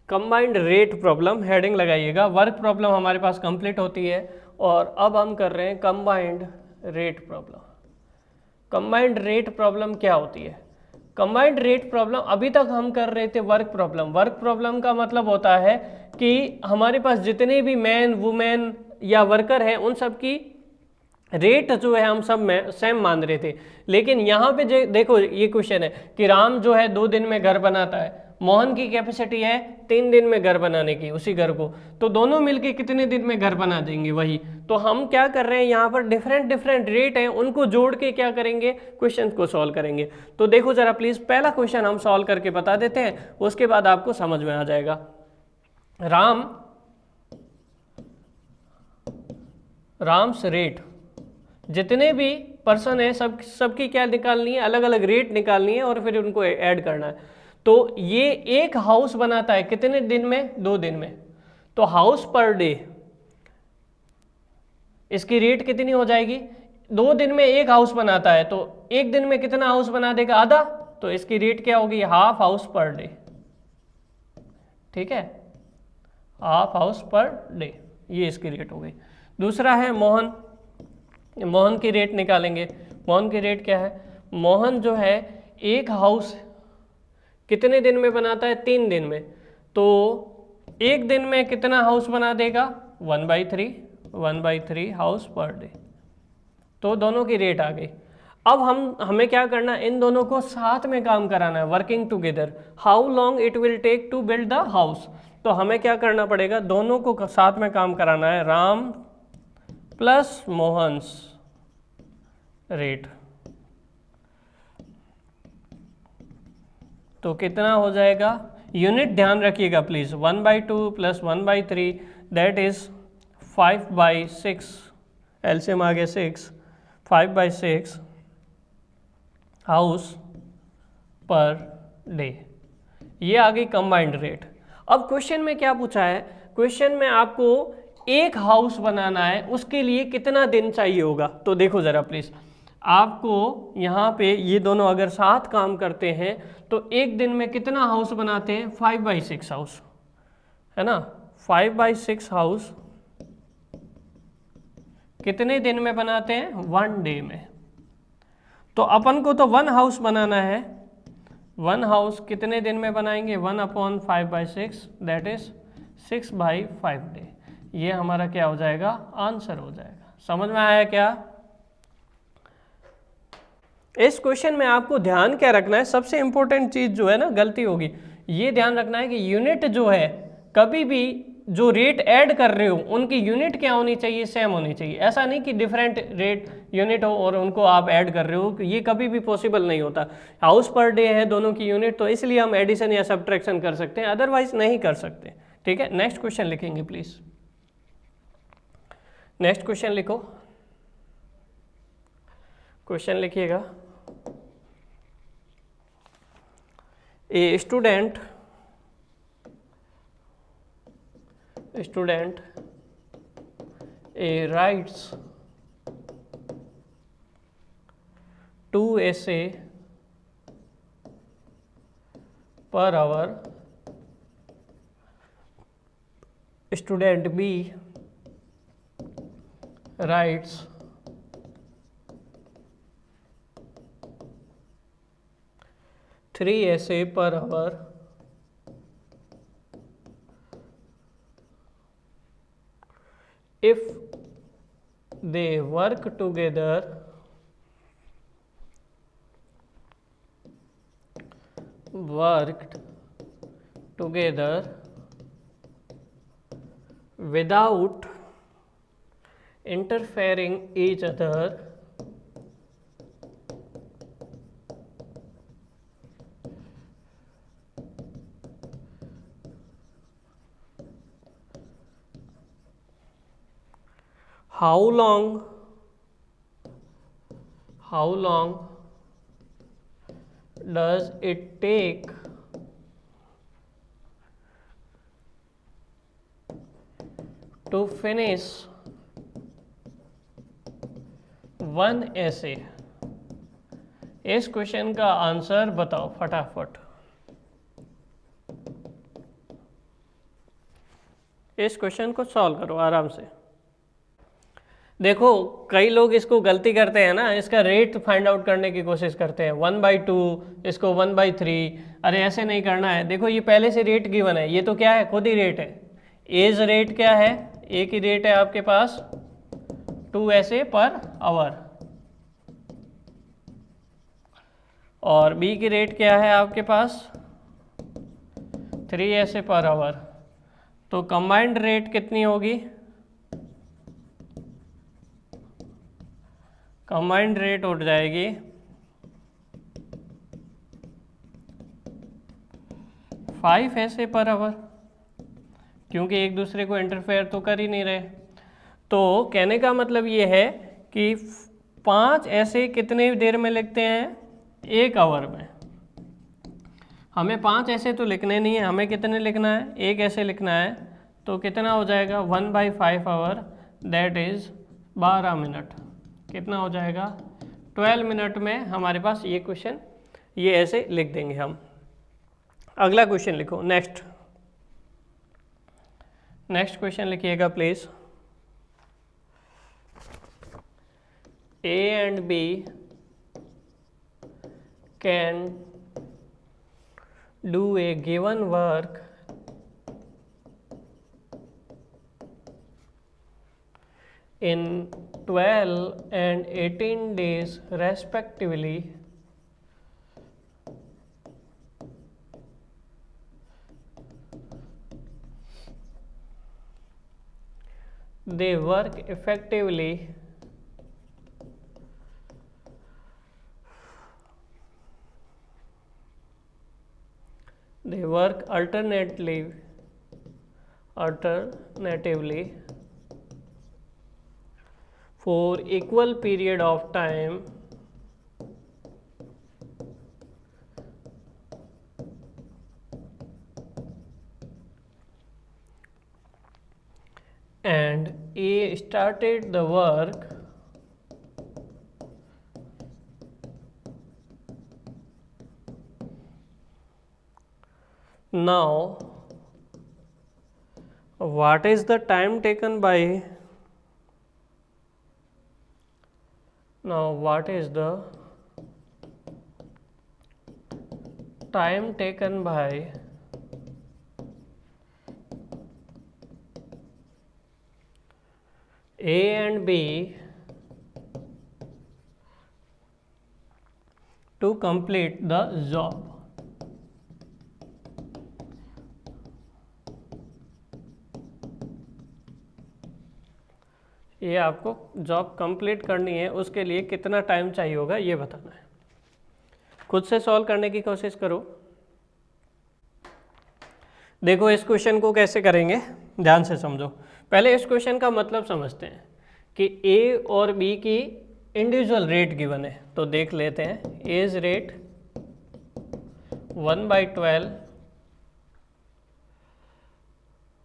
Combined rate problem heading लगाइएगा। Work problem हमारे पास complete होती है और अब हम कर रहे हैं combined rate problem. Combined rate problem क्या होती है? कंबाइंड रेट प्रॉब्लम, अभी तक हम कर रहे थे वर्क प्रॉब्लम। वर्क प्रॉब्लम का मतलब होता है कि हमारे पास जितने भी मैन वुमेन या वर्कर हैं उन सब की रेट जो है हम सब में सेम मान रहे थे। लेकिन यहाँ पे देखो ये क्वेश्चन है कि राम जो है 2 दिन में घर बनाता है, मोहन की कैपेसिटी है 3 दिन में घर बनाने की उसी घर को, तो दोनों मिलके कितने दिन में घर बना देंगे वही। तो हम क्या कर रहे हैं यहाँ पर डिफरेंट डिफरेंट रेट हैं, उनको जोड़ के क्या करेंगे, क्वेश्चन को सॉल्व करेंगे। तो देखो जरा प्लीज पहला क्वेश्चन हम सॉल्व करके बता देते हैं, उसके बाद आपको समझ में आ जाएगा। राम्स रेट, जितने भी पर्सन है सबकी क्या निकालनी है, अलग अलग रेट निकालनी है और फिर उनको ऐड करना है। तो ये एक हाउस बनाता है कितने दिन में, 2 दिन में। तो हाउस पर डे, इसकी रेट कितनी हो जाएगी, 2 दिन में एक हाउस बनाता है तो 1 दिन में कितना हाउस बना देगा, आधा। तो इसकी रेट क्या होगी, हाफ हाउस पर डे। ठीक है, हाफ हाउस पर डे, ये इसकी रेट हो गई। दूसरा है मोहन की रेट निकालेंगे। मोहन की रेट क्या है, मोहन जो है एक हाउस कितने दिन में बनाता है, 3 दिन में। तो 1 दिन में कितना हाउस बना देगा, 1/3 हाउस पर डे। तो दोनों की रेट आ गई। अब हमें क्या करना है, इन दोनों को साथ में काम कराना है, working together. How long it will take to build the house. तो हमें क्या करना पड़ेगा, दोनों को साथ में काम कराना है, राम प्लस मोहन्स रेट। तो कितना हो जाएगा, यूनिट ध्यान रखिएगा please, 1/2 plus 1/3 that is 5/6, LCM आ गया 6, 5/6 हाउस पर डे। ये आ गई कंबाइंड रेट। अब क्वेश्चन में क्या पूछा है, क्वेश्चन में आपको एक हाउस बनाना है, उसके लिए कितना दिन चाहिए होगा। तो देखो जरा प्लीज, आपको यहाँ पे ये दोनों अगर साथ काम करते हैं तो 1 दिन में कितना हाउस बनाते हैं, 5/6 हाउस, है ना। 5/6 हाउस कितने दिन में बनाते हैं, 1 डे में। तो अपन को तो 1 हाउस बनाना है, 1 हाउस कितने दिन में बनाएंगे, 1/5/6 दैट इज 6/5 डे। ये हमारा क्या हो जाएगा, आंसर हो जाएगा। समझ में आया क्या? इस क्वेश्चन में आपको ध्यान क्या रखना है, सबसे इंपॉर्टेंट चीज जो है ना, गलती होगी, ये ध्यान रखना है कि यूनिट जो है, कभी भी जो रेट ऐड कर रहे हो उनकी यूनिट क्या होनी चाहिए, सेम होनी चाहिए। ऐसा नहीं कि डिफरेंट रेट यूनिट हो और उनको आप ऐड कर रहे हो, ये कभी भी पॉसिबल नहीं होता। हाउस पर डे है दोनों की यूनिट, तो इसलिए हम एडिशन या सब्ट्रैक्शन कर सकते हैं, अदरवाइज नहीं कर सकते। ठीक है, नेक्स्ट क्वेश्चन लिखेंगे प्लीज। नेक्स्ट क्वेश्चन लिखो, क्वेश्चन लिखिएगा, a student writes 2 essay per hour. Student B writes 3 essay per hour. If they work together without interfering each other, how long does it take to finish 1 essay? इस question का answer बताओ फटाफट। इस question को solve करो आराम से। देखो कई लोग इसको गलती करते हैं ना, इसका रेट फाइंड आउट करने की कोशिश करते हैं 1/2, इसको 1/3। अरे ऐसे नहीं करना है। देखो ये पहले से रेट गिवन है, ये तो क्या है, खुद ही रेट है। एज रेट क्या है, ए की रेट है आपके पास 2 ऐसे पर आवर, और बी की रेट क्या है आपके पास 3 ऐसे पर आवर। तो कंबाइंड रेट कितनी होगी, कंबाइंड रेट उठ जाएगी 5 ऐसे पर आवर, क्योंकि एक दूसरे को इंटरफेयर तो कर ही नहीं रहे। तो कहने का मतलब ये है कि 5 ऐसे कितने देर में लिखते हैं, 1 आवर में। हमें 5 ऐसे तो लिखने नहीं है, हमें कितने लिखना है, 1 ऐसे लिखना है। तो कितना हो जाएगा 1/5 आवर, दैट इज 12 मिनट। कितना हो जाएगा 12 मिनट में हमारे पास ये क्वेश्चन, ये ऐसे लिख देंगे हम। अगला क्वेश्चन लिखो, नेक्स्ट क्वेश्चन लिखिएगा please. A and B can do a given work in 12 and 18 days respectively. They work effectively alternatively for equal period of time and A started the work now. What is the time taken by, now what is the time taken by A and B to complete the job? ये आपको job complete करनी है, उसके लिए कितना time चाहिए होगा ये बताना है। खुद से सॉल्व करने की कोशिश करो। देखो इस क्वेश्चन को कैसे करेंगे, ध्यान से समझो। पहले इस क्वेश्चन का मतलब समझते हैं कि ए और बी की इंडिविजुअल रेट गिवन है, तो देख लेते हैं। A's rate 1/12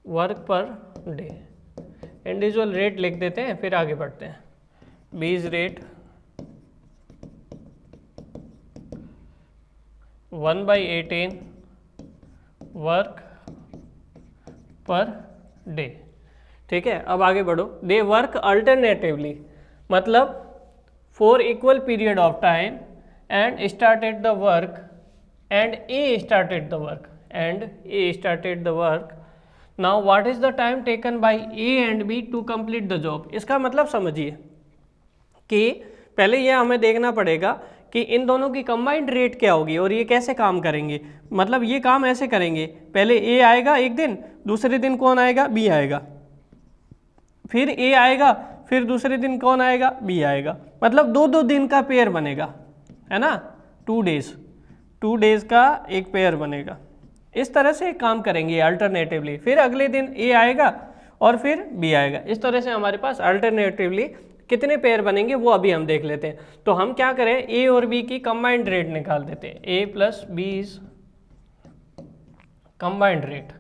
work per day, individual rate लिख देते हैं, फिर आगे बढ़ते हैं। बीज रेट 1/18 वर्क पर डे। ठीक है, अब आगे बढ़ो। दे वर्क अल्टरनेटिवली, मतलब for equal period of time and started the work and A started the work now what is the time taken by A and B to complete the job. इसका मतलब समझिए कि पहले ये हमें देखना पड़ेगा कि इन दोनों की कंबाइंड रेट क्या होगी और ये कैसे काम करेंगे। मतलब ये काम ऐसे करेंगे, पहले ए आएगा एक दिन, दूसरे दिन कौन आएगा, बी आएगा, फिर ए आएगा, फिर दूसरे दिन कौन आएगा, बी आएगा। मतलब 2-2 दिन का पेयर बनेगा, है ना, 2 डेज का एक पेयर बनेगा। इस तरह से काम करेंगे अल्टरनेटिवली। फिर अगले दिन ए आएगा और फिर बी आएगा। इस तरह से हमारे पास अल्टरनेटिवली कितने पेयर बनेंगे वो अभी हम देख लेते हैं। तो हम क्या करें, ए और बी की कंबाइंड रेट निकाल देते हैं। A plus B is combined rate.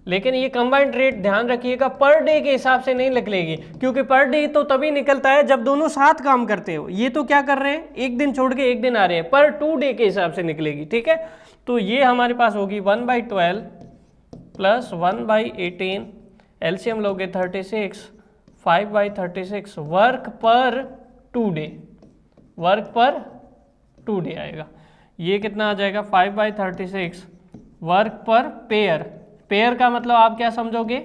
लेकिन ये कंबाइंड रेट ध्यान रखिएगा पर डे के हिसाब से नहीं निकलेगी, क्योंकि पर डे तो तभी निकलता है जब दोनों साथ काम करते हो। ये तो क्या कर रहे हैं, एक दिन छोड़ के एक दिन आ रहे हैं, पर 2 डे के हिसाब से निकलेगी। ठीक है, तो ये हमारे पास होगी 1/12 प्लस 1/18 एलसीएम लोगे 36, 5/36 वर्क पर 2 डे, वर्क पर 2 डे आएगा। ये कितना आ जाएगा 5/36 वर्क पर पेयर, पेयर का मतलब आप क्या समझोगे,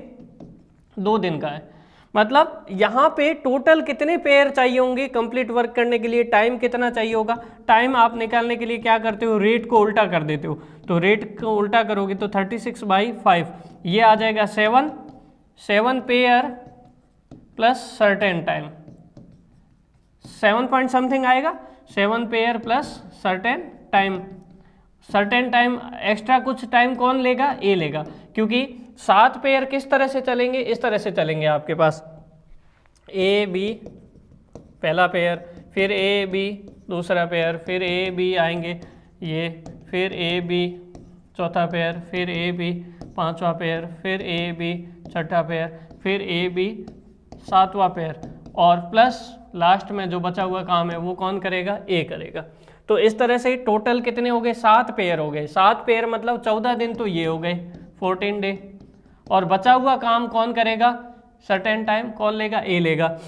2 दिन का है, मतलब यहाँ पे टोटल कितने पेयर चाहिए होंगे कंप्लीट वर्क करने के लिए, टाइम कितना चाहिए होगा। टाइम आप निकालने के लिए क्या करते हो, रेट को उल्टा कर देते हो, तो रेट को उल्टा करोगे तो 36/5 ये आ जाएगा 7 pair plus certain time, 7 point something आएगा, 7 pair plus certain time. Certain time extra कुछ टाइम कौन लेगा, ए लेगा, क्योंकि 7 पेयर किस तरह से चलेंगे, इस तरह से चलेंगे आपके पास ए बी पहला पेयर, फिर ए बी दूसरा पेयर, फिर ए बी आएंगे ये, फिर ए बी चौथा पेयर, फिर ए बी पांचवा पेयर, फिर ए बी छठा पेयर, फिर ए बी सातवां पेयर, और प्लस लास्ट में जो बचा हुआ काम है वो कौन करेगा, ए करेगा। तो इस तरह से टोटल कितने हो गए, 7 पेयर हो गए। 7 पेयर मतलब 14 दिन तो ये हो गए 14 डे, और बचा हुआ काम कौन करेगा, सर्टेन टाइम कौन लेगा, ए लेगा।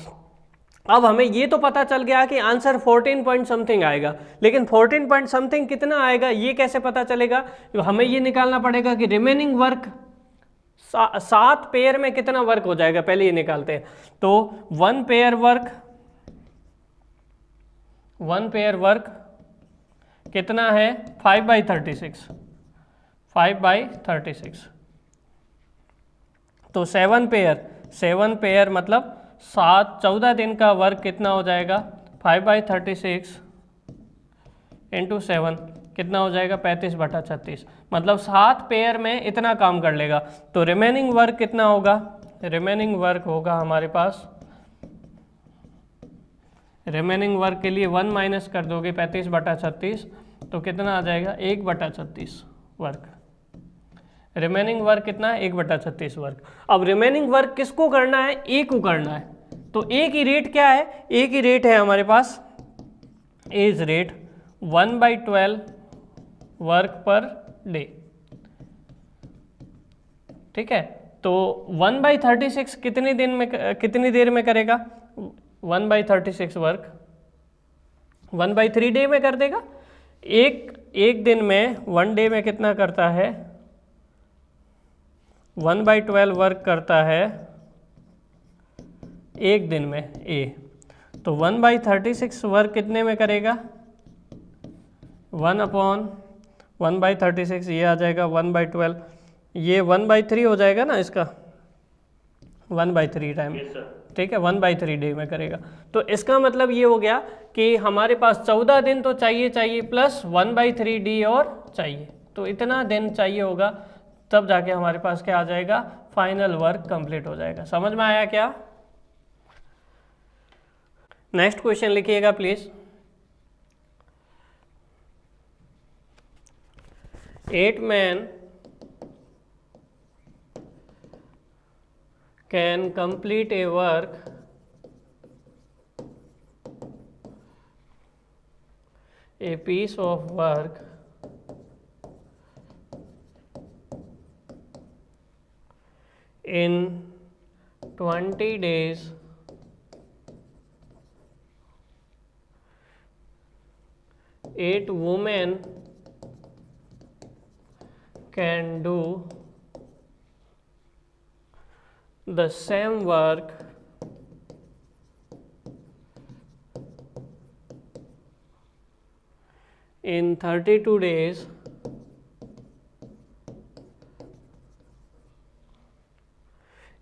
अब हमें ये तो पता चल गया कि आंसर 14 पॉइंट समथिंग आएगा, लेकिन 14 पॉइंट समथिंग कितना आएगा ये कैसे पता चलेगा, हमें ये निकालना पड़ेगा कि रिमेनिंग वर्क 7 पेयर में कितना वर्क हो जाएगा, पहले ये निकालते हैं। तो 1 पेयर वर्क कितना है 5/36, 5/36, तो 7 पेयर मतलब 14 दिन का वर्क कितना हो जाएगा, 5/36 इंटू 7 कितना हो जाएगा 35/36, मतलब 7 पेयर में इतना काम कर लेगा। तो रिमेनिंग वर्क कितना होगा, रिमेनिंग वर्क होगा हमारे पास, रिमेनिंग वर्क के लिए 1 माइनस कर दोगे 35/36 तो कितना आ जाएगा 1/36 वर्क। रिमेनिंग वर्क कितना है 1/36 वर्क। अब रिमेनिंग वर्क किसको करना है, ए को करना है, तो ए की रेट क्या है, ए की रेट है हमारे पास, as rate 1/12 work per day, ठीक है। तो 1/36 कितने दिन में, कितनी देर में करेगा, 1/36 वर्क 1/3 डे में कर देगा। एक दिन में 1 डे में कितना करता है, 1/12 वर्क करता है एक दिन में ए, तो 1/36 वर्क कितने में करेगा, 1/1/36 ये आ जाएगा 1/12, ये 1/3 हो जाएगा ना इसका, 1/3 टाइम, ठीक है 1/3 डे में करेगा। तो इसका मतलब ये हो गया कि हमारे पास 14 दिन तो चाहिए प्लस 1/3 डी और चाहिए, तो इतना दिन चाहिए होगा, तब जाके हमारे पास क्या आ जाएगा, फाइनल वर्क कंप्लीट हो जाएगा। समझ में आया क्या। नेक्स्ट क्वेश्चन लिखिएगा please. 8 men can complete a work a piece of work in 20 days eight women can do the same work in 32 days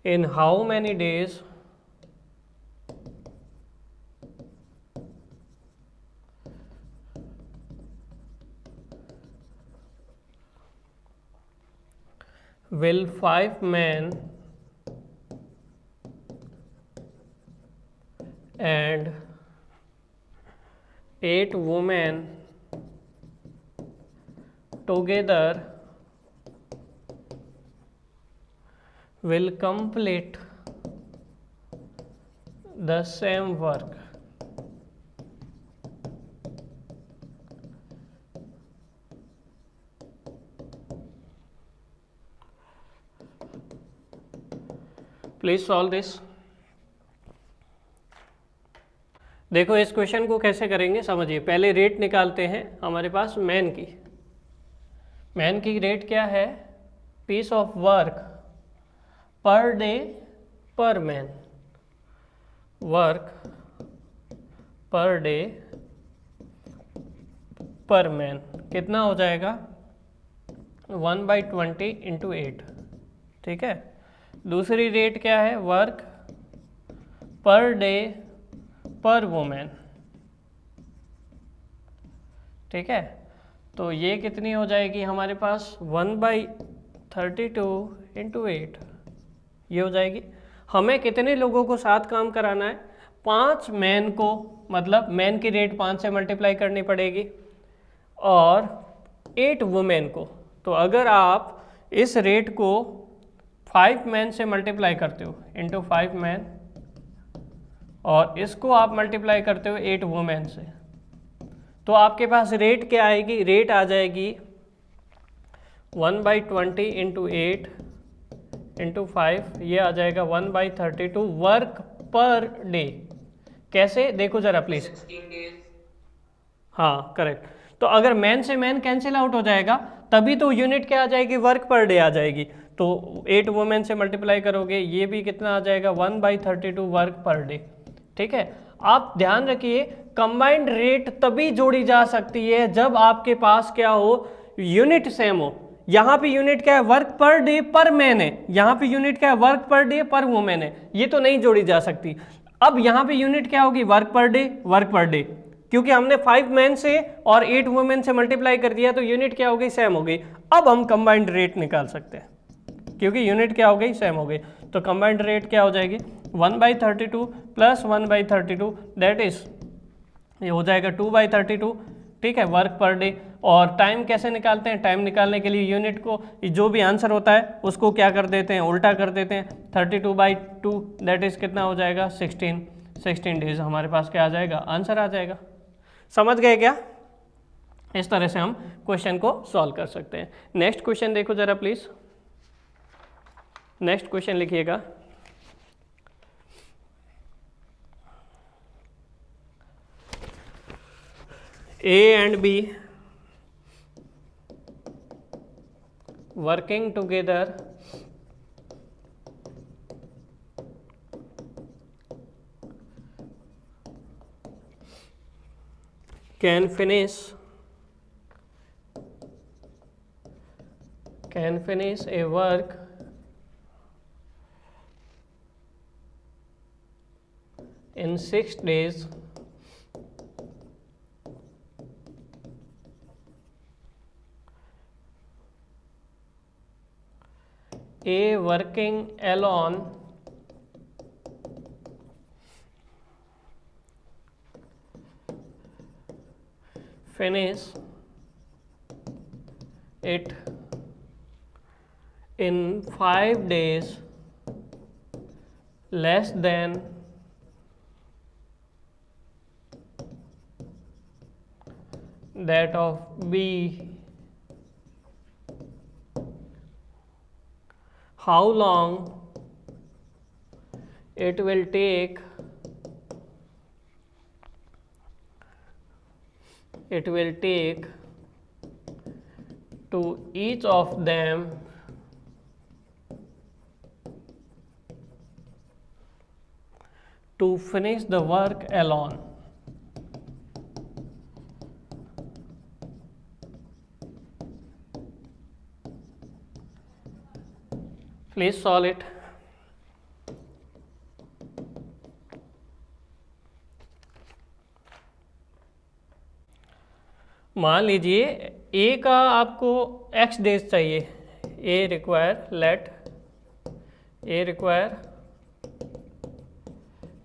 in how many days will 5 men and 8 women together will complete the same work? Please solve this. देखो इस question को कैसे करेंगे समझिए। पहले rate निकालते हैं हमारे पास मैन की रेट क्या है, piece of work per day per man, work per day per man कितना हो जाएगा 1/20 इंटू 8। ठीक है। दूसरी रेट क्या है, वर्क पर डे पर वुमेन। ठीक है। तो ये कितनी हो जाएगी हमारे पास 1/32 इंटू 8, ये हो जाएगी। हमें कितने लोगों को साथ काम कराना है, 5 मैन को, मतलब मैन की रेट 5 से मल्टीप्लाई करनी पड़ेगी और 8 वुमेन को। तो अगर आप इस रेट को 5 मैन से मल्टीप्लाई करते हो इंटू 5 मैन और इसको आप मल्टीप्लाई करते हो 8 वुमेन से, तो आपके पास रेट क्या आएगी, रेट आ जाएगी 1/20 इंटू 8 इंटू 5, ये आ जाएगा 1/32 वर्क पर डे। कैसे देखो जरा प्लीज। 16 days। हाँ करेक्ट। तो अगर मैन से मैन कैंसिल आउट हो जाएगा तभी तो यूनिट क्या आ जाएगी, वर्क पर डे आ जाएगी। तो 8 वुमेन से मल्टीप्लाई करोगे ये भी कितना आ जाएगा 1/32 वर्क पर डे। ठीक है। आप ध्यान रखिए कंबाइंड रेट तभी जोड़ी जा सकती है जब आपके पास क्या हो, यूनिट सेम हो। यहाँ पे यूनिट क्या है, work per day per man है, यहाँ पे यूनिट क्या है, वर्क पर डे पर वुमेन है, ये तो नहीं जोड़ी जा सकती। अब यहाँ पे यूनिट क्या होगी, वर्क पर डे, क्योंकि हमने 5 मैन से और 8 वुमेन से मल्टीप्लाई कर दिया तो यूनिट क्या हो गई, सेम हो गई। अब हम कंबाइंड रेट निकाल सकते हैं क्योंकि यूनिट क्या हो गई, सेम हो गई। तो कंबाइंड रेट क्या हो जाएगी 1/32 प्लस 1/32 दैट इज ये हो जाएगा 2/32। ठीक है, वर्क पर डे। और टाइम कैसे निकालते हैं, टाइम निकालने के लिए यूनिट को जो भी आंसर होता है उसको क्या कर देते हैं, उल्टा कर देते हैं। 32/2 दैट इज कितना हो जाएगा 16 डेज हमारे पास क्या आ जाएगा, आंसर आ जाएगा। समझ गए क्या? इस तरह से हम क्वेश्चन को सॉल्व कर सकते हैं। नेक्स्ट क्वेश्चन देखो जरा प्लीज। नेक्स्ट क्वेश्चन लिखिएगा। A and B working together can finish a work in 6 days A working alone finish it in 5 days less than that of B. How long it will take to each of them to finish the work alone. Please solve it. मान लीजिए ए का आपको x days चाहिए, ए require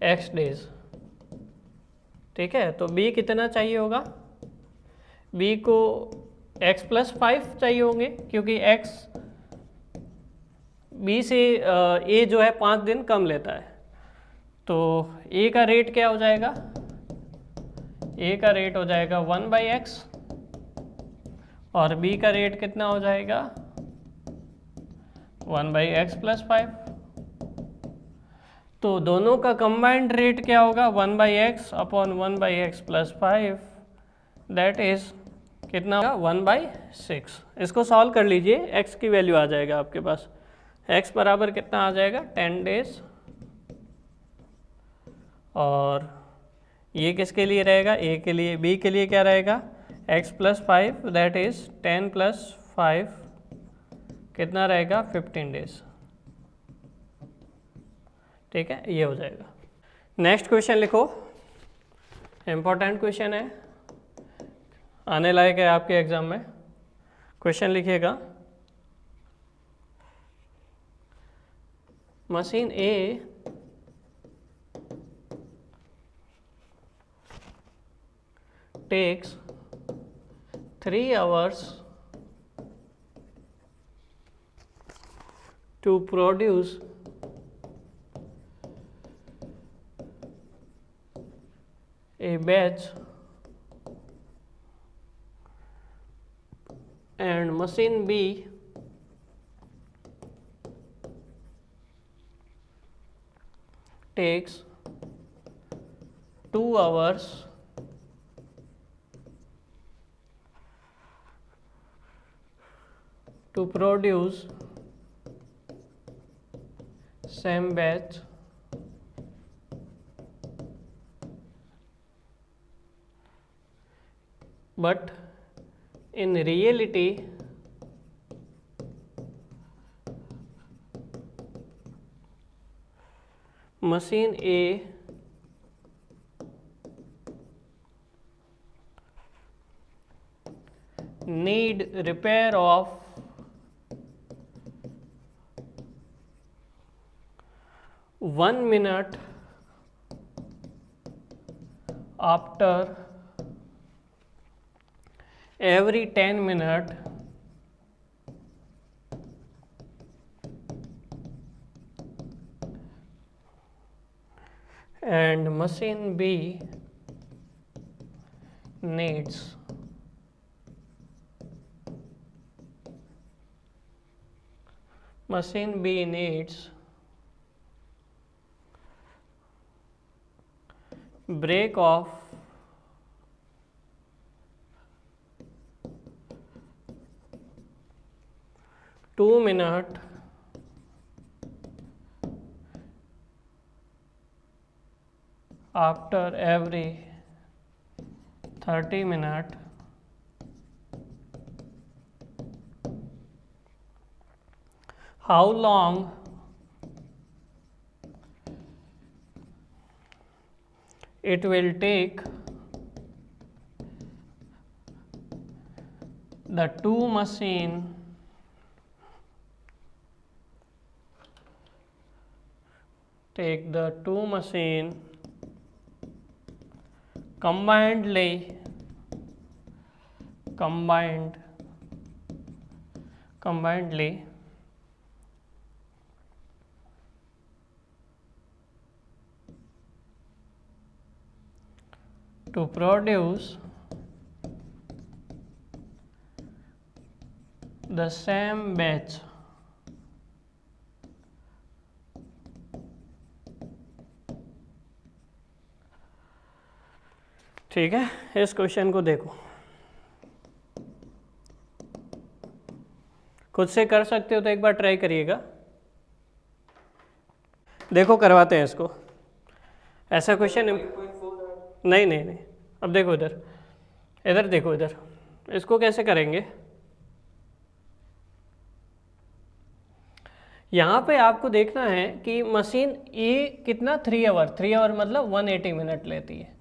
x days. ठीक है, तो b कितना चाहिए होगा, b को x + 5 चाहिए होंगे क्योंकि x b से a जो है 5 दिन कम लेता है। तो a का रेट क्या हो जाएगा, a का रेट हो जाएगा 1/x और b का रेट कितना हो जाएगा 1/x + 5। तो दोनों का कंबाइंड रेट क्या होगा, 1/x upon 1/x plus 5, that is कितना होगा, 1/6। इसको सॉल्व कर लीजिए, x की वैल्यू आ जाएगा आपके पास, x बराबर कितना आ जाएगा 10 डेज। और ये किसके लिए रहेगा, a के लिए। b के लिए क्या रहेगा, x plus 5 that is 10 plus 5 कितना रहेगा 15 डेज। ठीक है, ये हो जाएगा। नेक्स्ट क्वेश्चन लिखो, इम्पोर्टेंट क्वेश्चन है, आने लायक है आपके एग्जाम में। क्वेश्चन लिखिएगा, machine A takes 3 hours to produce a batch and machine B takes 2 hours to produce same batch but in reality machine A need repair of 1 minute after every 10 minutes and machine B needs break of 2 minutes after every 30 minutes how long it will take the two machine combinedly to produce the same batch ठीक है। इस question को देखो, खुद से कर सकते हो तो एक बार ट्राई करिएगा। देखो करवाते हैं इसको, ऐसा क्वेश्चन नहीं नहीं नहीं। अब देखो इधर, इधर देखो, इधर इसको कैसे करेंगे। यहाँ पे आपको देखना है कि मशीन ए कितना 3 आवर मतलब 180 मिनट लेती है,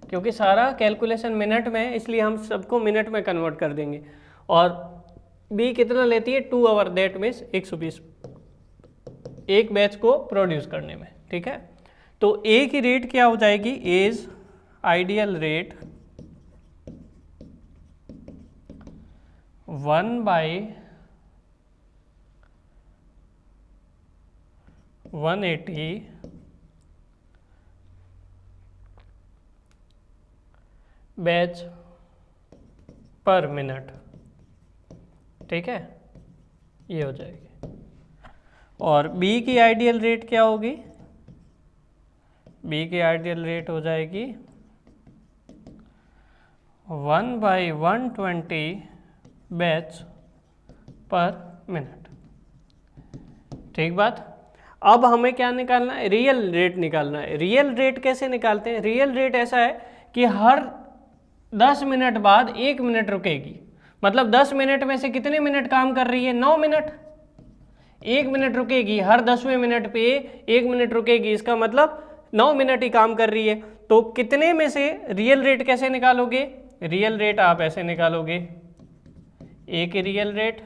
क्योंकि सारा कैलकुलेशन मिनट में है, इसलिए हम सबको मिनट में कन्वर्ट कर देंगे। और बी कितना लेती है 2 आवर, दैट मीन्स 120 एक बैच को प्रोड्यूस करने में। ठीक है, तो ए की रेट क्या हो जाएगी, इज आइडियल रेट 1/180 बैच पर मिनट। ठीक है, ये हो जाएगी। और बी की आइडियल रेट क्या होगी, बी की आइडियल रेट हो जाएगी 1/120 बैच पर मिनट। ठीक बात। अब हमें क्या निकालना है? रियल रेट निकालना है। रियल रेट कैसे निकालते हैं? रियल रेट ऐसा है कि हर 10 मिनट बाद 1 मिनट रुकेगी, मतलब 10 मिनट में से कितने मिनट काम कर रही है? 9 मिनट। 1 मिनट रुकेगी, हर 10वें मिनट पे 1 मिनट रुकेगी, इसका मतलब 9 मिनट ही काम कर रही है। तो कितने में से रियल रेट कैसे निकालोगे? रियल रेट आप ऐसे निकालोगे, ए की रियल रेट,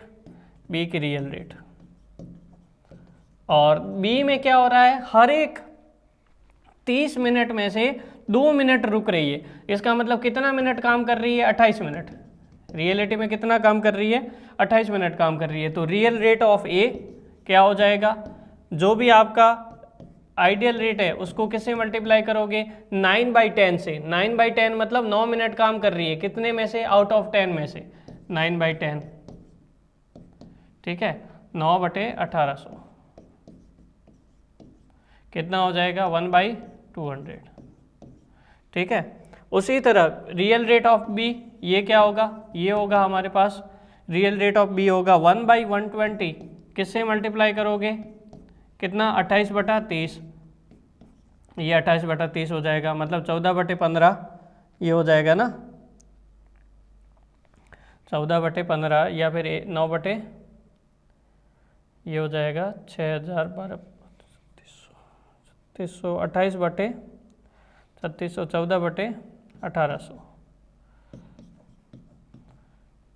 बी की रियल रेट, और बी में क्या हो रहा है? हर एक 30 मिनट में से 2 मिनट रुक रही है, इसका मतलब कितना मिनट काम कर रही है? 28 मिनट। रियलिटी में कितना काम कर रही है? 28 मिनट काम कर रही है। तो रियल रेट ऑफ ए क्या हो जाएगा? जो भी आपका आइडियल रेट है उसको किससे मल्टीप्लाई करोगे? 9/10 से। 9/10 मतलब 9 मिनट काम कर रही है, कितने में से? आउट ऑफ 10 में से 9/10। ठीक है, 9/1800 कितना हो जाएगा? 1/200। ठीक है। उसी तरह रियल रेट ऑफ बी, ये क्या होगा? ये होगा हमारे पास रियल रेट ऑफ बी होगा 1/120, किससे मल्टीप्लाई करोगे? कितना? 28/30। ये 28/30 हो जाएगा, मतलब 14/15 ये हो जाएगा ना, 14/15 या फिर 9 ये हो जाएगा 6012 3600 28/3600 14/1800।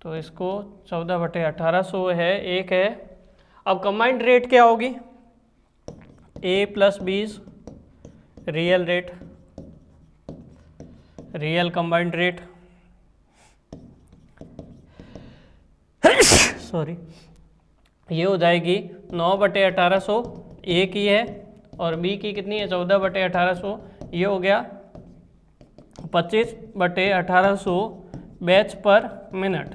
तो इसको 14/1800 है, एक है। अब कंबाइंड रेट क्या होगी? ए प्लस बीज real rate, real combined rate, sorry, ये हो जाएगी 9/1800, ए की है, और बी की कितनी है? 14/1800। ये हो गया 25/1800 बैच पर मिनट।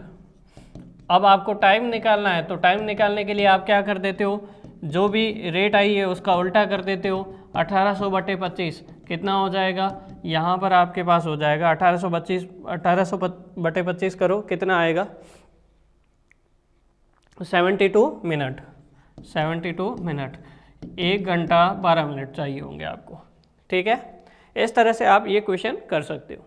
अब आपको टाइम निकालना है, तो टाइम निकालने के लिए आप क्या कर देते हो? जो भी रेट आई है उसका उल्टा कर देते हो। 1800/25 कितना हो जाएगा? यहाँ पर आपके पास हो जाएगा 1800/25 करो, कितना आएगा? 72 मिनट। 72 मिनट, 1 घंटा 12 मिनट चाहिए होंगे आपको। ठीक है, इस तरह से आप ये क्वेश्चन कर सकते हो।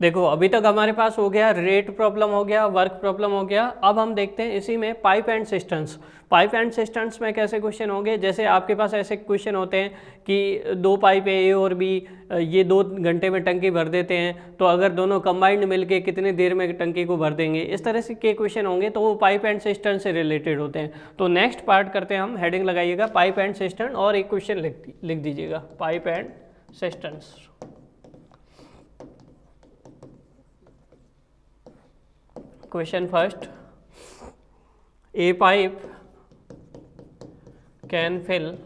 देखो अभी तक हमारे पास हो गया रेट प्रॉब्लम, हो गया वर्क प्रॉब्लम, हो गया। अब हम देखते हैं इसी में pipe and systems. Pipe and systems में कैसे क्वेश्चन होंगे? जैसे आपके पास ऐसे क्वेश्चन होते हैं कि 2 पाइप है ए और बी, ये 2 घंटे में टंकी भर देते हैं, तो अगर दोनों कंबाइंड मिलके कितनी देर में टंकी को भर देंगे, इस तरह से के क्वेश्चन होंगे, तो वो पाइप एंड सिस्टम से रिलेटेड होते हैं। तो नेक्स्ट पार्ट करते हैं हम, हेडिंग लगाइएगा पाइप एंड सिस्टम, और एक क्वेश्चन लिख दीजिएगा pipe and systems. Question first, a pipe can fill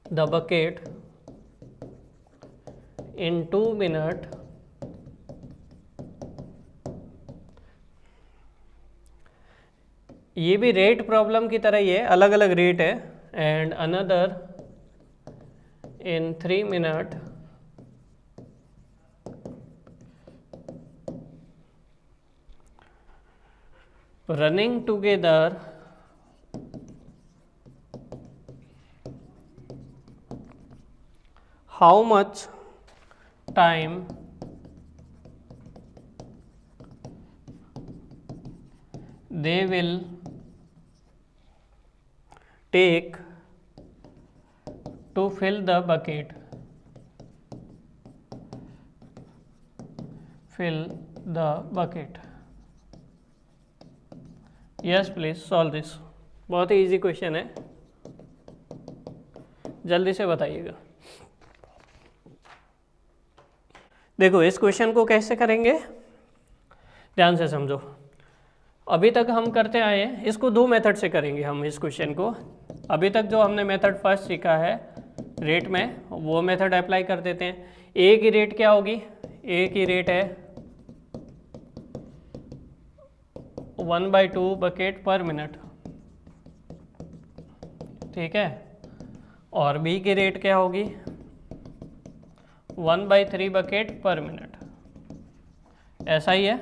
the bucket in 2 minutes ये भी रेट प्रॉब्लम की तरह ही है, अलग अलग रेट है। And another in 3 minute running together how much time they will take to fill the bucket, fill the bucket। Yes please solve this. बहुत ही easy question है, जल्दी से बताइएगा। देखो इस क्वेश्चन को कैसे करेंगे, ध्यान से समझो। अभी तक हम करते आए हैं, इसको 2 मेथड से करेंगे हम इस क्वेश्चन को। अभी तक जो हमने मेथड फर्स्ट सीखा है रेट में, वो मेथड अप्लाई कर देते हैं। ए की रेट क्या होगी? ए की रेट है 1/2 बकेट पर मिनट। ठीक है, और बी की रेट क्या होगी 1/3 बकेट पर मिनट, ऐसा ही है।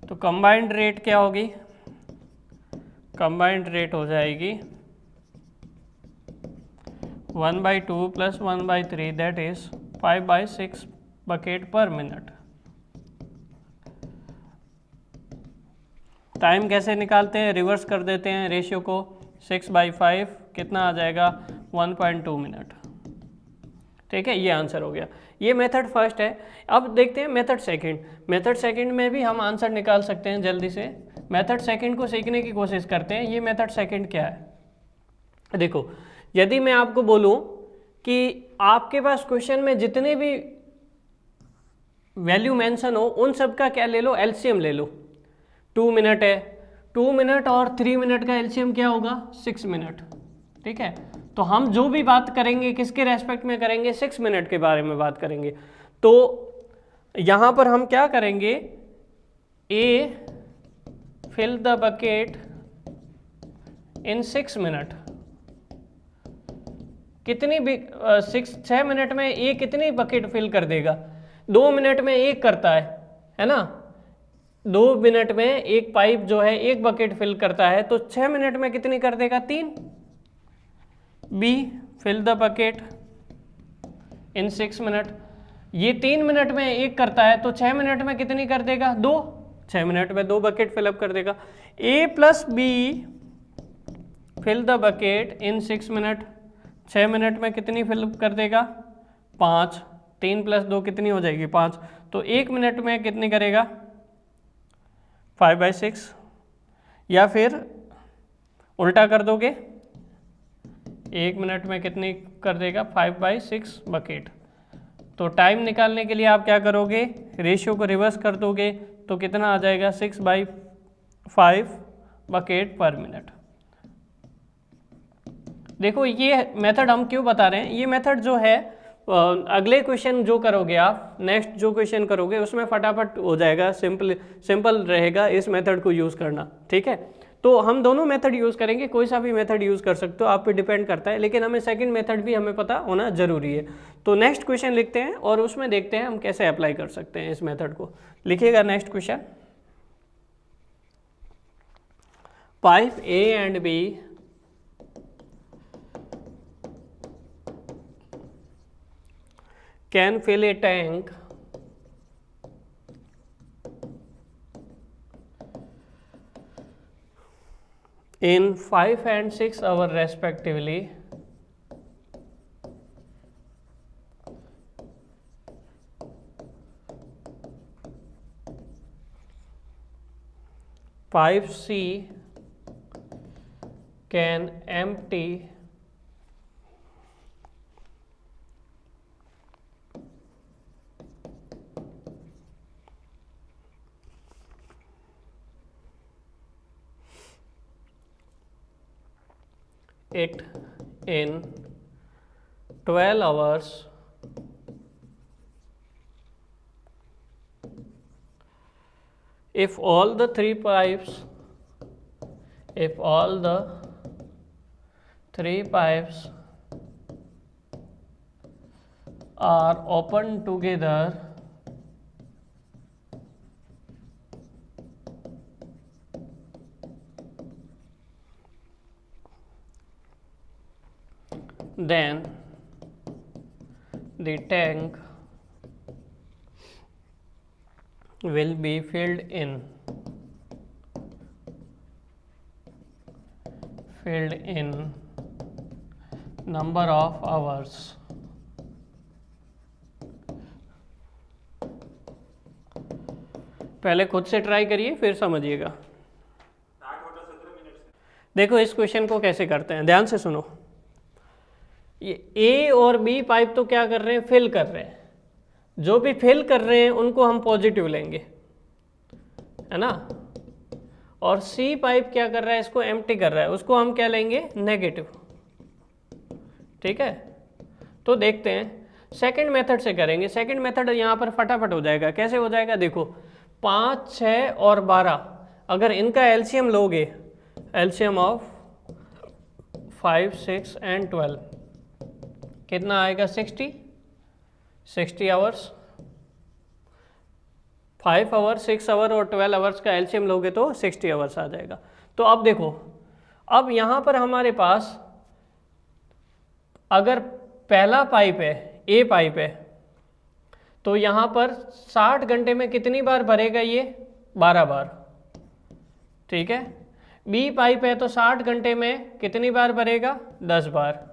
तो कंबाइंड रेट क्या होगी, कंबाइंड रेट हो जाएगी 1/2 प्लस 1/3 दैट इज 5/6 बकेट पर मिनट। टाइम कैसे निकालते हैं, रिवर्स कर देते हैं रेशियो को, 6/5 कितना आ जाएगा 1.2 मिनट। ठीक है, ये आंसर हो गया। ये मेथड फर्स्ट है। अब देखते हैं मेथड सेकंड। मेथड सेकंड में भी हम आंसर निकाल सकते हैं जल्दी से। मेथड सेकंड को सीखने की कोशिश करते हैं। ये मेथड सेकंड क्या है, देखो यदि मैं आपको बोलूं कि आपके पास क्वेश्चन में जितने भी वैल्यू मेंशन हो उन सब का क्या ले लो, एलसीएम ले लो। 2 मिनट है, 2 मिनट और 3 मिनट का एलसीएम क्या होगा 6 मिनट। ठीक है, तो हम जो भी बात करेंगे किसके रेस्पेक्ट में करेंगे, 6 मिनट के बारे में बात करेंगे। तो यहाँ पर हम क्या करेंगे, A fill the bucket in 6 minute. कितनी भी 6 मिनट में ए कितनी बकेट फिल कर देगा, 2 मिनट में एक करता है ना, 2 मिनट में एक पाइप जो है एक बकेट फिल करता है, तो 6 मिनट में कितनी कर देगा 3। B fill the bucket in 6 minute, ये 3 मिनट में एक करता है तो 6 मिनट में कितनी कर देगा 2, 6 मिनट में 2 बकेट फिलअप कर देगा। A plus B fill the bucket in 6 minute, 6 minute में कितनी फिलअप कर देगा 5, 3 + 2 कितनी हो जाएगी 5, तो 1 मिनट में कितनी करेगा 5/6, या फिर उल्टा कर दोगे 1 मिनट में कितनी कर देगा 5/6 बकेट। तो टाइम निकालने के लिए आप क्या करोगे, रेशियो को रिवर्स कर दोगे तो कितना आ जाएगा 6/5 बकेट पर मिनट। देखो ये मेथड हम क्यों बता रहे हैं, ये मेथड जो है अगले क्वेश्चन जो करोगे आप, नेक्स्ट जो क्वेश्चन करोगे उसमें फटाफट हो जाएगा, सिंपल रहेगा इस मेथड को यूज़ करना। ठीक है, तो हम दोनों मेथड यूज़ करेंगे, कोई सा भी मेथड यूज़ कर सकते हो, आप पे डिपेंड करता है, लेकिन हमें सेकंड मेथड भी हमें पता होना जरूरी है। तो नेक्स्ट क्वेश्चन लिखते हैं और उसमें देखते हैं हम कैसे अप्लाई कर सकते हैं इस मेथड को। लिखिएगा next question, pipe A and B can fill a tank in 5 and 6 hours respectively. Pipe C can empty it in 12 hours if all the three pipes are open together then the tank will be filled in number of hours. पहले खुद से try करिए फिर समझिएगा। देखो इस question को कैसे करते हैं, ध्यान से सुनो। ये ए और बी पाइप तो क्या कर रहे हैं, फिल कर रहे हैं। जो भी फिल कर रहे हैं उनको हम पॉजिटिव लेंगे, है ना, और सी पाइप क्या कर रहा है, इसको एम्प्टी कर रहा है, उसको हम क्या लेंगे नेगेटिव। ठीक है, तो देखते हैं सेकंड मेथड से करेंगे। सेकंड मेथड यहाँ पर फटाफट हो जाएगा। कैसे हो जाएगा, देखो 5, 6 और 12 अगर इनका एलसीएम लोगे, एलसीएम ऑफ 5, 6 एंड 12 कितना आएगा 60 आवर्स। 5 आवर, 6 आवर और 12 आवर्स का एलसीएम लोगे तो 60 आवर्स आ जाएगा। तो अब देखो, अब यहाँ पर हमारे पास अगर पहला पाइप है, ए पाइप है, तो यहाँ पर 60 घंटे में कितनी बार भरेगा ये 12 बार, ठीक है। बी पाइप है तो 60 घंटे में कितनी बार भरेगा 10 बार।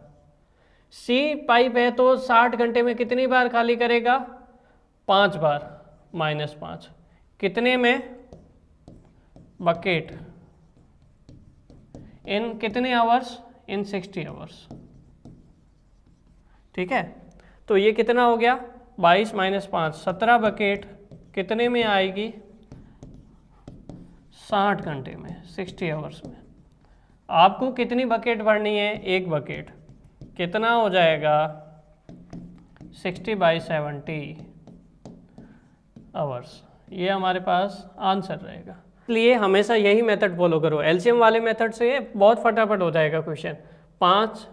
सी पाइप है तो 60 घंटे में कितनी बार खाली करेगा 5 बार, -5 कितने में बकेट, इन कितने आवर्स, इन 60 आवर्स, ठीक है। तो ये कितना हो गया 22 - 5 17 बकेट कितने में आएगी 60 घंटे में, 60 आवर्स में। आपको कितनी बकेट भरनी है, एक बकेट, कितना हो जाएगा 60/70 आवर्स। ये हमारे पास आंसर रहेगा। इसलिए हमेशा यही मेथड फॉलो करो, एलसीएम वाले मेथड से बहुत फटाफट हो जाएगा क्वेश्चन। 5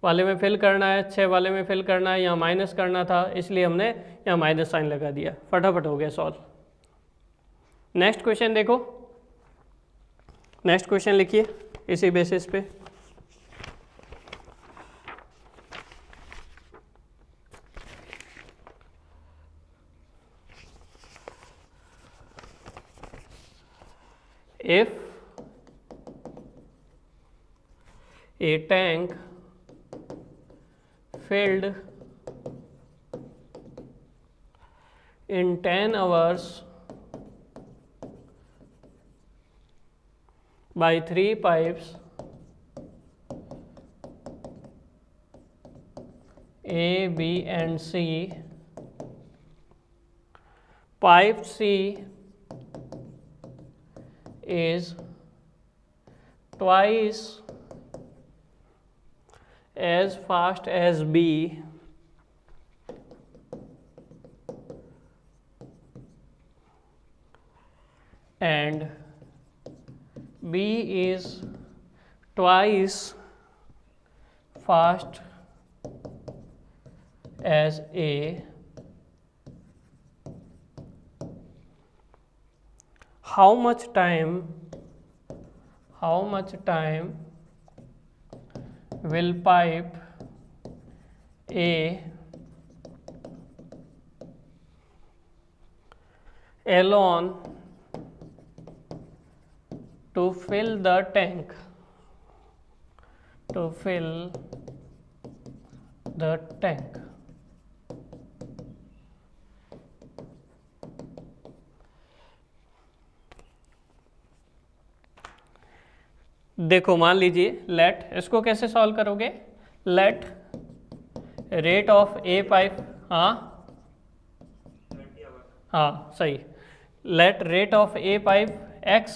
वाले में फिल करना है, 6 वाले में फिल करना है, यहाँ माइनस करना था इसलिए हमने यहाँ माइनस साइन लगा दिया, फटाफट हो गया सॉल्व। नेक्स्ट क्वेश्चन देखो, नेक्स्ट क्वेश्चन लिखिए इसी बेसिस पे। If a tank filled in 10 hours by 3 pipes A, B and C, pipe C is twice as fast as B and B is twice fast as A, how much time will pipe A alone to fill the tank, देखो मान लीजिए late, इसको कैसे solve करोगे, let rate of A pipe, हाँ सही, let rate of A pipe x,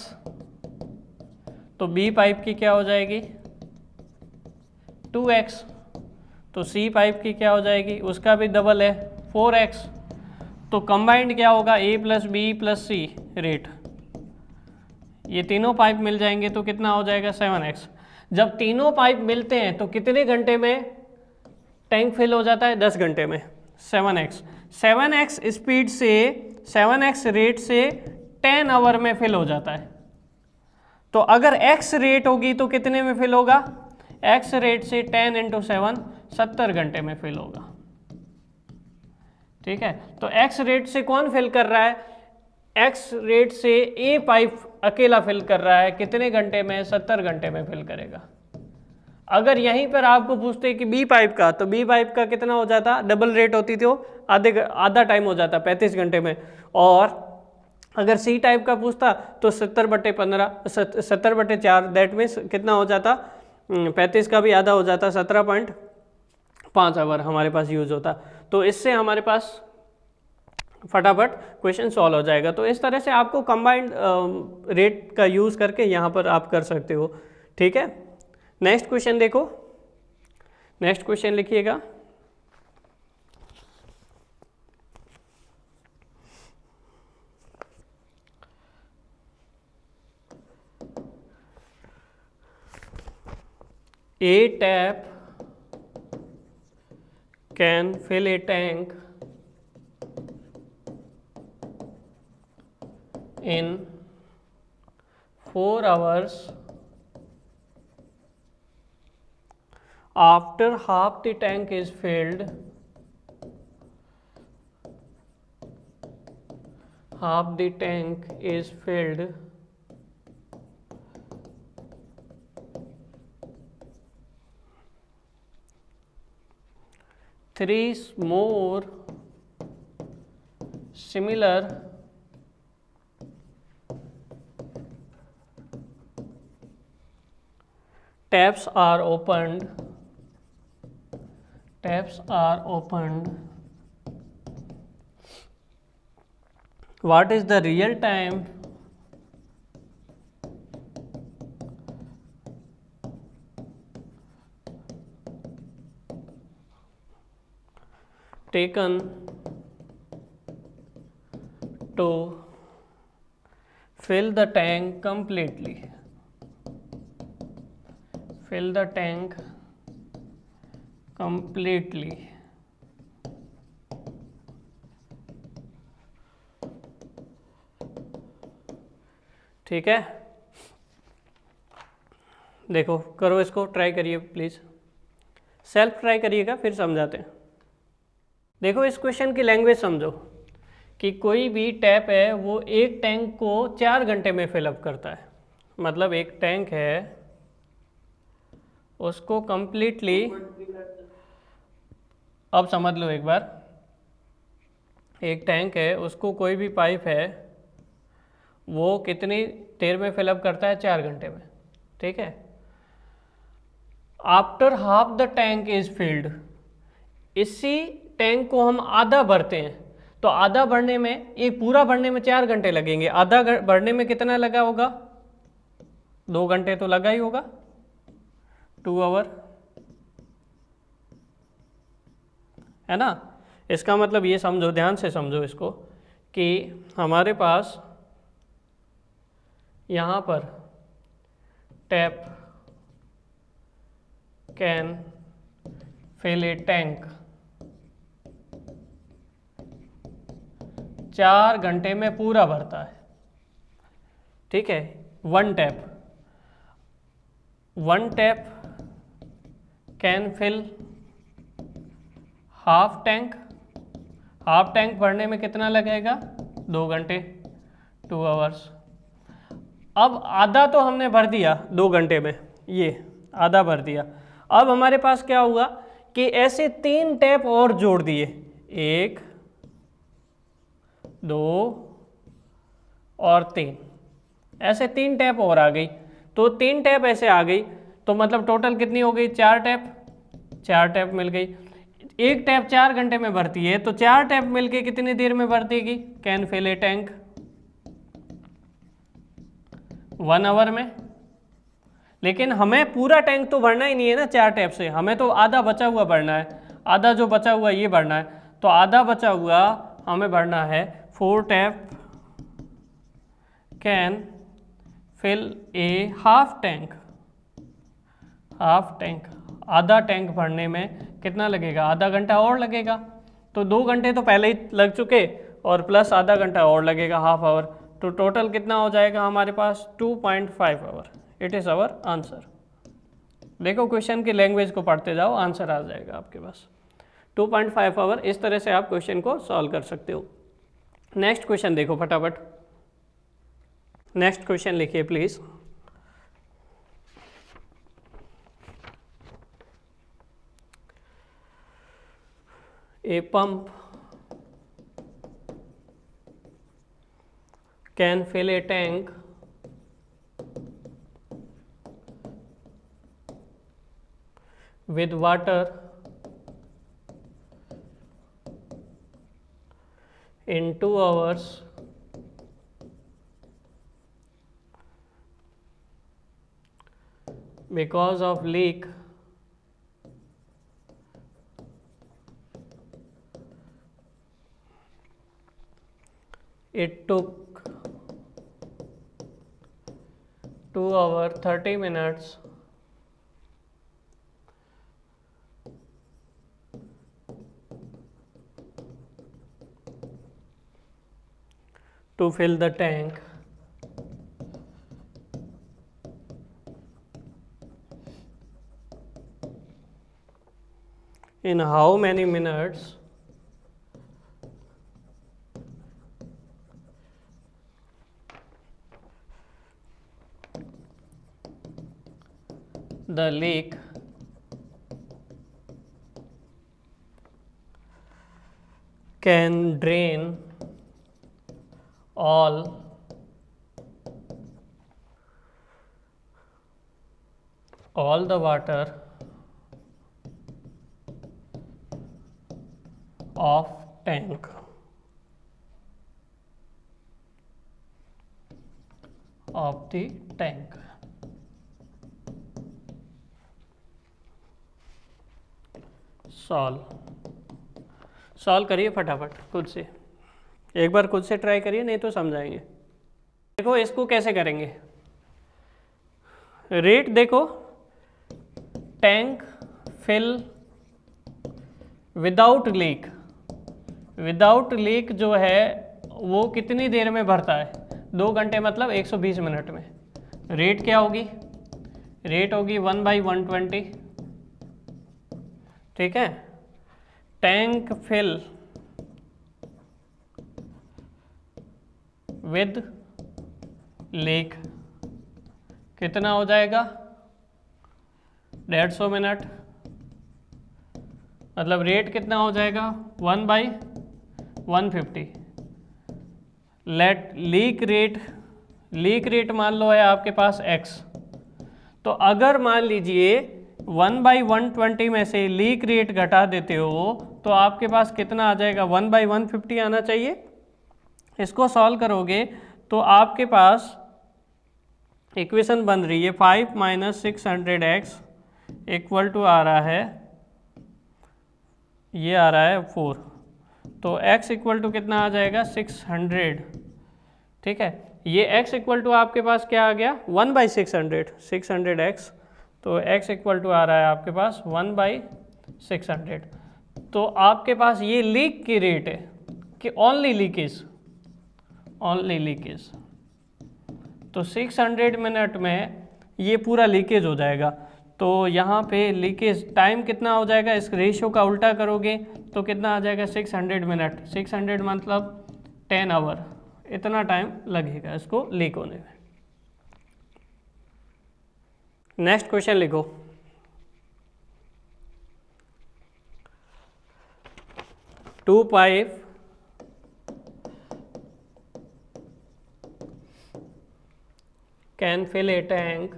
तो B pipe की क्या हो जाएगी 2x, तो सी पाइप की क्या हो जाएगी, उसका भी डबल है 4x, तो कंबाइंड क्या होगा a + b + c रेट, ये तीनों पाइप मिल जाएंगे तो कितना हो जाएगा 7x। जब तीनों पाइप मिलते हैं तो कितने घंटे में टैंक फिल हो जाता है 10 घंटे में 7x स्पीड से 7x रेट से 10 आवर में फिल हो जाता है। तो अगर x रेट होगी तो कितने में फिल होगा, x रेट से 10 × 7 70 घंटे में फिल होगा, ठीक है। तो x रेट से कौन फिल कर रहा है, x रेट से ए पाइप अकेला फिल कर रहा है, कितने घंटे में 70 घंटे में फिल करेगा। अगर यहीं पर आपको पूछते कि बी पाइप का, तो बी पाइप का कितना हो जाता, डबल रेट होती तो आधा टाइम हो जाता 35 घंटे में, और अगर सी टाइप का पूछता तो 70/4 दैट मीन्स कितना हो जाता 35 का भी आधा हो जाता 17.5 आवर हमारे पास यूज होता। तो इससे हमारे पास फटाफट क्वेश्चन सॉल्व हो जाएगा। तो इस तरह से आपको कंबाइंड रेट का यूज़ करके यहाँ पर आप कर सकते हो, ठीक है। नेक्स्ट क्वेश्चन देखो, नेक्स्ट क्वेश्चन लिखिएगा, A tap can fill a tank in 4 hours after half the tank is filled. Half the tank is filled. Three more similar taps are opened. Taps are opened. What is the real time taken to fill the tank completely? Fill the tank completely. ठीक है, देखो करो इसको, try करिए please, self try करिएगा फिर समझाते हैं। देखो इस क्वेश्चन की लैंग्वेज समझो कि कोई भी टैप है वो एक टैंक को 4 घंटे में फिलअप करता है। मतलब एक टैंक है उसको कंप्लीटली, अब समझ लो एक बार, एक टैंक है उसको कोई भी पाइप है वो कितनी देर में फिलअप करता है? 4 घंटे में। ठीक है, after half the tank is filled, इसी टैंक को हम आधा भरते हैं तो आधा भरने में, एक पूरा भरने में 4 घंटे लगेंगे, आधा भरने में कितना लगा होगा? 2 घंटे तो लगा ही होगा, 2 आवर, है ना। इसका मतलब ये समझो, ध्यान से समझो इसको, कि हमारे पास यहाँ पर tap can fill a tank 4 घंटे में पूरा भरता है। ठीक है, one tap can fill half tank, half tank भरने में कितना लगेगा? 2 घंटे, 2 आवर्स। अब आधा तो हमने भर दिया 2 घंटे में, ये आधा भर दिया। अब हमारे पास क्या हुआ कि ऐसे 3 टैप और जोड़ दिए, 1, 2 और 3, ऐसे 3 टैप और आ गई। तो 3 टैप ऐसे आ गई तो मतलब टोटल कितनी हो गई? 4 टैप, 4 टैप मिल गई। एक टैप 4 घंटे में भरती है तो 4 टैप मिलके कितनी देर में भर देगी? Can fill a tank 1 hour में। लेकिन हमें पूरा टैंक तो भरना ही नहीं है ना 4 टैप से, हमें तो आधा बचा हुआ भरना है, आधा जो बचा हुआ ये भरना है। तो आधा बचा हुआ हमें भरना है 4 tap can fill a half tank. Half tank, आधा टैंक भरने में कितना लगेगा? आधा घंटा और लगेगा। तो 2 घंटे तो पहले ही लग चुके और प्लस आधा घंटा और लगेगा, हाफ आवर। तो टोटल कितना हो जाएगा हमारे पास? 2.5 hour. It is our answer. देखो क्वेश्चन की लैंग्वेज को पढ़ते जाओ, आंसर आ जाएगा आपके पास। 2.5 आवर, इस तरह से आप क्वेश्चन को सॉल्व कर सकते हो। नेक्स्ट क्वेश्चन देखो फटाफट, नेक्स्ट क्वेश्चन लिखिए please. A pump can fill a tank with water in 2 hours because of leak it took 2 hours 30 minutes to fill the tank in how many minutes the leak can drain all the water of tank. Of the tank. Solve करिए फटाफट खुद से, एक बार खुद से try करिए, नहीं तो समझाएंगे। देखो इसको कैसे करेंगे, रेट देखो, tank fill without leak, without leak जो है वो कितनी देर में भरता है, 2 घंटे मतलब 120 मिनट में। रेट क्या होगी, रेट होगी 1/120, ठीक है। टैंक फिल विद लीक कितना हो जाएगा, 150 मिनट, मतलब रेट कितना हो जाएगा 1/150। लेट लीक रेट मान लो है आपके पास x, तो अगर मान लीजिए 1/120 में से लीक रेट घटा देते हो तो आपके पास कितना आ जाएगा, 1/150 आना चाहिए। इसको सॉल्व करोगे तो आपके पास इक्वेशन बन रही है 5 - 600x इक्वल टू आ रहा है, ये आ रहा है 4, तो x इक्वल टू कितना आ जाएगा 600, ठीक है। ये x इक्वल टू आपके पास क्या आ गया 1/600, 600x, तो x इक्वल टू आ रहा है आपके पास 1/600। तो आपके पास ये लीक की रेट है कि ओनली लीकेज, तो 600 मिनट में ये पूरा लीकेज हो जाएगा। तो यहाँ पे लीकेज टाइम कितना हो जाएगा, इस रेशियो का उल्टा करोगे तो कितना आ जाएगा 600 मिनट, 600 मतलब 10 आवर, इतना टाइम लगेगा इसको लीक होने में। नेक्स्ट क्वेश्चन लिखो, two pipe can fill a tank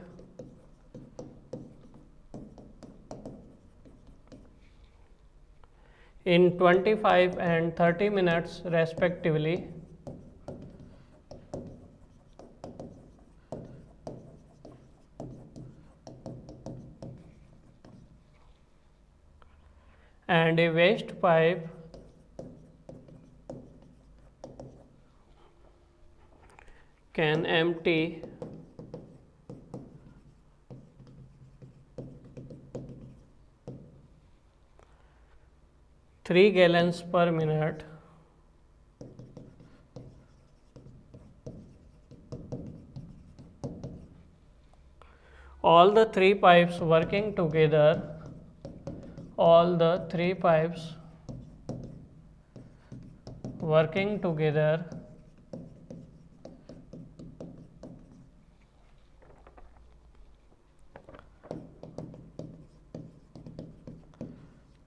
in 25 and 30 minutes respectively, and a waste pipe can empty 3 gallons per minute, all the three pipes working together,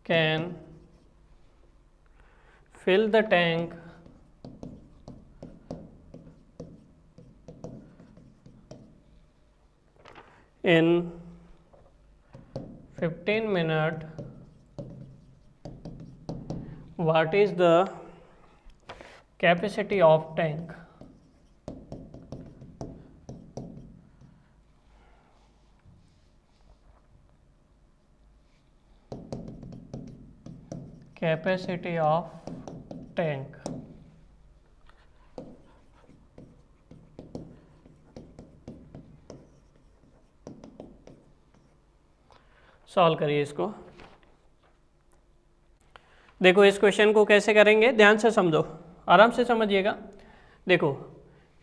can fill the tank in 15 minutes. What is the capacity of tank? Capacity of tank. Solve करिए इसको। देखो इस question को कैसे करेंगे, ध्यान से समझो, आराम से समझिएगा। देखो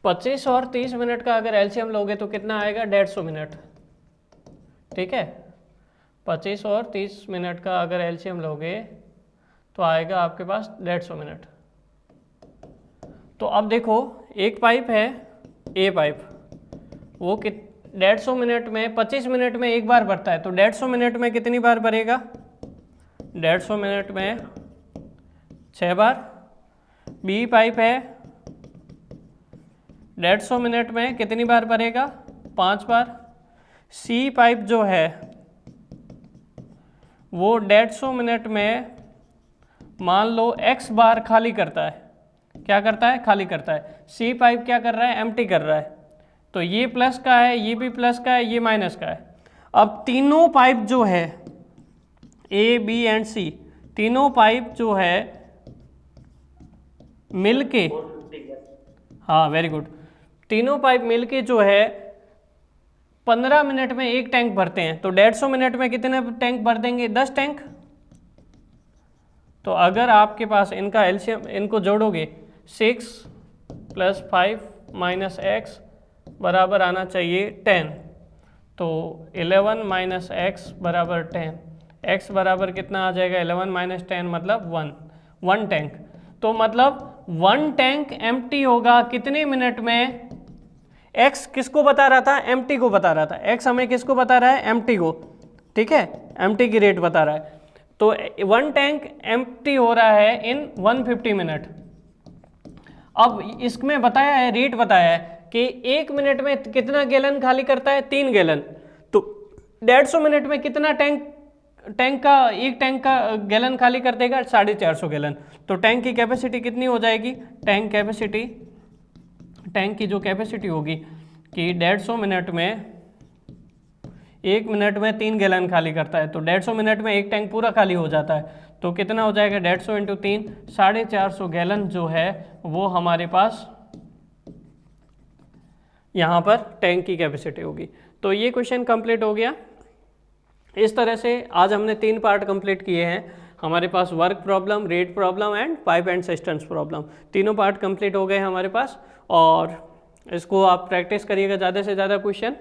25 और 30 मिनट का अगर एलसीएम लोगे तो कितना आएगा, 150 मिनट। ठीक है, 25 और 30 मिनट का अगर एलसीएम लोगे तो आएगा आपके पास 150 मिनट। तो अब देखो एक पाइप है, ए पाइप, वो 150 मिनट में 25 मिनट में एक बार भरता है, तो 150 मिनट में कितनी बार भरेगा, 150 मिनट में 6 बार। बी पाइप है, 150 मिनट में कितनी बार भरेगा, 5 बार। सी पाइप जो है वो 150 मिनट में मान लो x बार खाली करता है। क्या करता है, खाली करता है। सी पाइप क्या कर रहा है, एम्प्टी कर रहा है। तो ये प्लस का है, ये भी प्लस का है, ये माइनस का है। अब तीनों पाइप जो है ए बी एंड सी, तीनों पाइप जो है मिलके, हाँ वेरी गुड, तीनों पाइप मिलके जो है 15 मिनट में एक टैंक भरते हैं। तो 150 मिनट में कितने टैंक भर देंगे, 10 टैंक। तो अगर आपके पास इनका एलसीएम, इनको जोड़ोगे 6 + 5 - x बराबर आना चाहिए 10। तो 11 - x बराबर 10। x बराबर कितना आ जाएगा, 11 - 10 मतलब 1 टैंक। तो मतलब 1 टैंक एम्प्टी होगा कितने मिनट में। x किसको बता रहा था, एम्प्टी को बता रहा था। x हमें किसको बता रहा है, एम्प्टी को। ठीक है, एम्प्टी की रेट बता रहा है। तो 1 टैंक एम्प्टी हो रहा है इन 150 मिनट। अब इसमें बताया है, रेट बताया है कि 1 मिनट में कितना गैलन खाली करता है, 3 गैलन। तो 150 मिनट में कितना एक टैंक का गैलन खाली कर देगा, 450 गैलन। तो टैंक की कैपेसिटी कितनी हो जाएगी, टैंक की जो कैपेसिटी होगी कि 150 मिनट में 1 मिनट में 3 गैलन खाली करता है, तो 150 मिनट में एक टैंक पूरा खाली हो जाता है। तो कितना हो जाएगा, 150 × 3, 450 गैलन जो है वो हमारे पास यहाँ पर टैंक की कैपेसिटी होगी। तो ये क्वेश्चन कंप्लीट हो गया। इस तरह से आज हमने 3 पार्ट कंप्लीट किए हैं। हमारे पास work problem, rate problem and pipe and systems problem, तीनों पार्ट कंप्लीट हो गए हमारे पास। और इसको आप प्रैक्टिस करिएगा ज़्यादा से ज़्यादा क्वेश्चन,